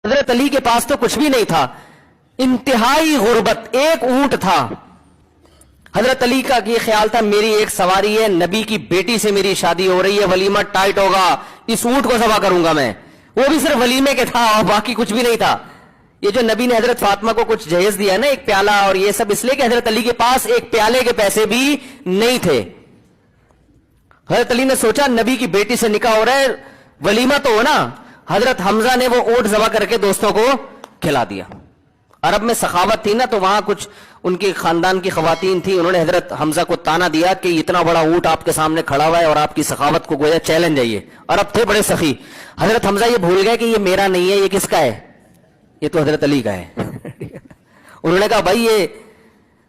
حضرت علی کے پاس تو کچھ بھی نہیں تھا، انتہائی غربت، ایک اونٹ تھا۔ حضرت علی کا یہ خیال تھا میری ایک سواری ہے، نبی کی بیٹی سے میری شادی ہو رہی ہے، ولیمہ ٹائٹ ہوگا، اس اونٹ کو ذبح کروں گا میں، وہ بھی صرف ولیمے کے تھا اور باقی کچھ بھی نہیں تھا۔ یہ جو نبی نے حضرت فاطمہ کو کچھ جہیز دیا نا، ایک پیالہ اور یہ سب، اس لیے کہ حضرت علی کے پاس ایک پیالے کے پیسے بھی نہیں تھے۔ حضرت علی نے سوچا نبی کی بیٹی سے نکاح ہو رہا ہے، ولیمہ تو ہو نا۔ حضرت حمزہ نے وہ اونٹ ذبح کر کے دوستوں کو کھلا دیا۔ عرب میں سخاوت تھی نا، تو وہاں کچھ ان کے خاندان کی خواتین تھی، انہوں نے حضرت حمزہ کو تانا دیا کہ اتنا بڑا اونٹ آپ کے سامنے کھڑا ہوا ہے اور آپ کی سخاوت کو گویا چیلنج ہے۔ یہ عرب تھے بڑے سخی۔ حضرت حمزہ یہ بھول گئے کہ یہ میرا نہیں ہے، یہ کس کا ہے؟ یہ تو حضرت علی کا ہے۔ انہوں نے کہا بھائی یہ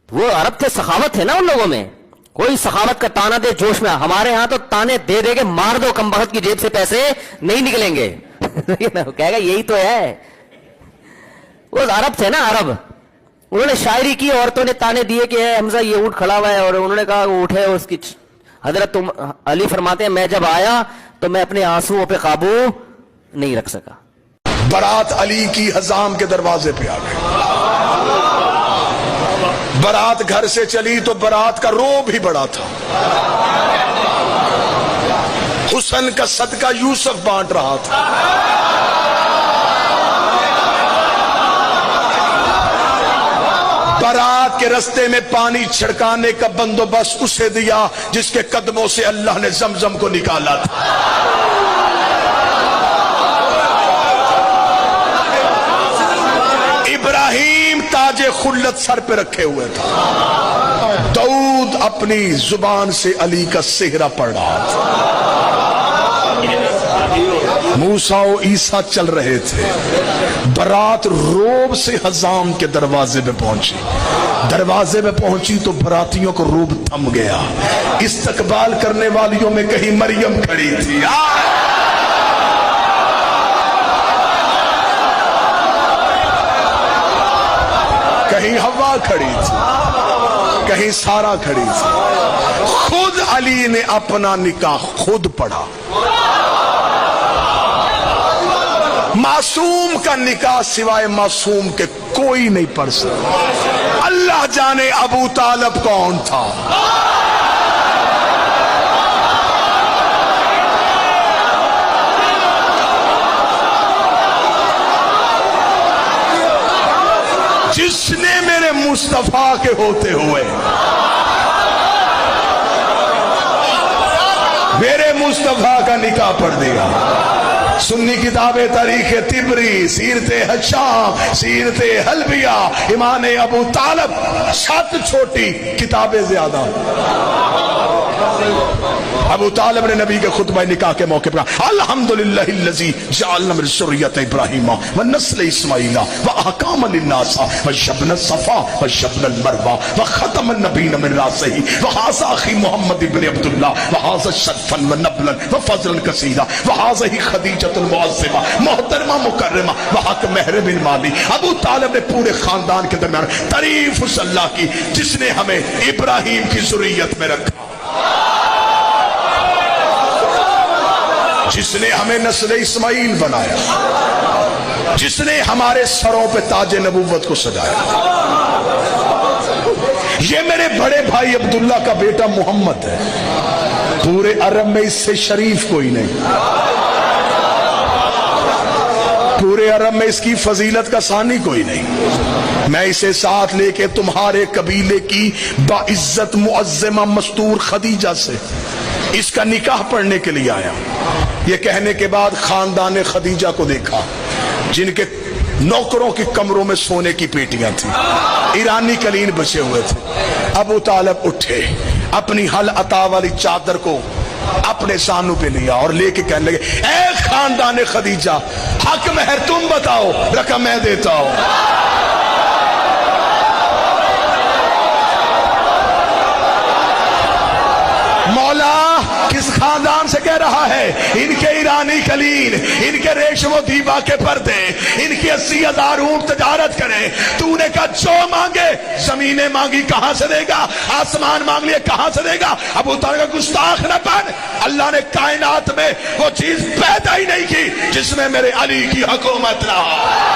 وہ عرب تھے، سخاوت ہے نا ان لوگوں میں، کوئی سخاوت کا تانا دے جوش میں، ہمارے ہاں تو تانے دے دے کے مار دو، کم بخت کی جیب سے پیسے نہیں نکلیں گے۔ کہے گا یہی تو ہے، وہ عرب تھے نا عرب۔ انہوں نے شاعری کی، عورتوں نے تانے دیے کہ اے حمزہ یہ اونٹ کھڑا ہوا ہے، اور انہوں نے کہا اونٹ ہے اس کی۔ حضرت علی فرماتے ہیں میں جب آیا تو میں اپنے آنسوؤں پہ قابو نہیں رکھ سکا۔ بارات علی کی حزام کے دروازے پہ آ گئی۔ بارات گھر سے چلی تو بارات کا روب ہی بڑا تھا۔ حسن کا صدقہ یوسف بانٹ رہا تھا۔ بارات کے رستے میں پانی چھڑکانے کا بندوبست اسے دیا جس کے قدموں سے اللہ نے زمزم کو نکالا تھا۔ ابراہیم تاج خلت سر پہ رکھے ہوئے تھا، داؤد اپنی زبان سے علی کا سہرا پڑھ رہا تھا، موسیٰ و عیسیٰ چل رہے تھے۔ برات روب سے حزام کے دروازے پہ پہنچی۔ دروازے پہ پہنچی تو براتیوں کو روب تھم گیا۔ استقبال کرنے والیوں میں کہیں مریم کھڑی تھی، کہیں حوا کھڑی تھی، کہیں سارا کھڑی تھی۔ خود علی نے اپنا نکاح خود پڑھا۔ معصوم کا نکاح سوائے معصوم کے کوئی نہیں پڑھ سکتا۔ اللہ جانے ابو طالب کون تھا۔ جس نے میرے مصطفیٰ کے ہوتے ہوئے میرے مصطفیٰ کا نکاح پڑھ دیا۔ سنی کتابیں تاریخ طبری، سیرت ہشام، سیرت حلبیہ، امام ابو طالب، 7 چھوٹی کتابیں زیادہ۔ ابو طالب نے نبی کے خطبہ نکاح کے موقع پر الحمدللہ الذی جعلنا من ذریۃ ابراہیم ونسل اسماعیل واحکام للناس وجبن الصفا وجبن المروہ وختم النبیین من راسہ وہذا اخی محمد بن عبداللہ وہذا شرفا ونبلا وفضلا کثیرا وہذا خدیجۃ المعظمہ محترمہ مکرمہ وحق مہر بن مالی۔ ابو طالب نے پورے خاندان کے درمیان تعریف اس اللہ کی جس نے ہمیں ابراہیم کی ذریت میں رکھا، جس نے ہمیں نسل اسماعیل بنایا، جس نے ہمارے سروں پہ تاج نبوت کو سجایا۔ یہ میرے بڑے بھائی عبداللہ کا بیٹا محمد ہے، پورے عرب میں اس سے شریف کوئی نہیں، پورے عرب میں اس کی فضیلت کا ثانی کوئی نہیں۔ میں اسے ساتھ لے کے تمہارے قبیلے کی باعزت معظمہ مستور خدیجہ سے اس کا نکاح پڑھنے کے لیے آیا۔ یہ کہنے کے بعد خاندان خدیجہ کو دیکھا جن کے نوکروں کی کمروں میں سونے کی پیٹیاں تھیں، ایرانی قلین بچے ہوئے تھے۔ ابو طالب اٹھے، اپنی حل عطا والی چادر کو اپنے سانوں پہ لیا اور لے کے کہنے لگے اے خاندان خدیجہ، حق مہر تم بتاؤ، رقم میں دیتا ہوں۔ مولا کس خاندان سے کہہ رہا ہے؟ ان کے ایرانی قلین، ان کے ریشم و دیبا کے پردے، ان کی 80,000 اونٹ تجارت کریں۔ تو نے کہا جو مانگے، زمینیں مانگی کہاں سے دے گا، آسمان مانگ لیے کہاں سے دے گا۔ ابو طالب کا گستاخ نہ بن، اللہ نے کائنات میں وہ چیز پیدا ہی نہیں کی جس میں میرے علی کی حکومت رہا۔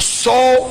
100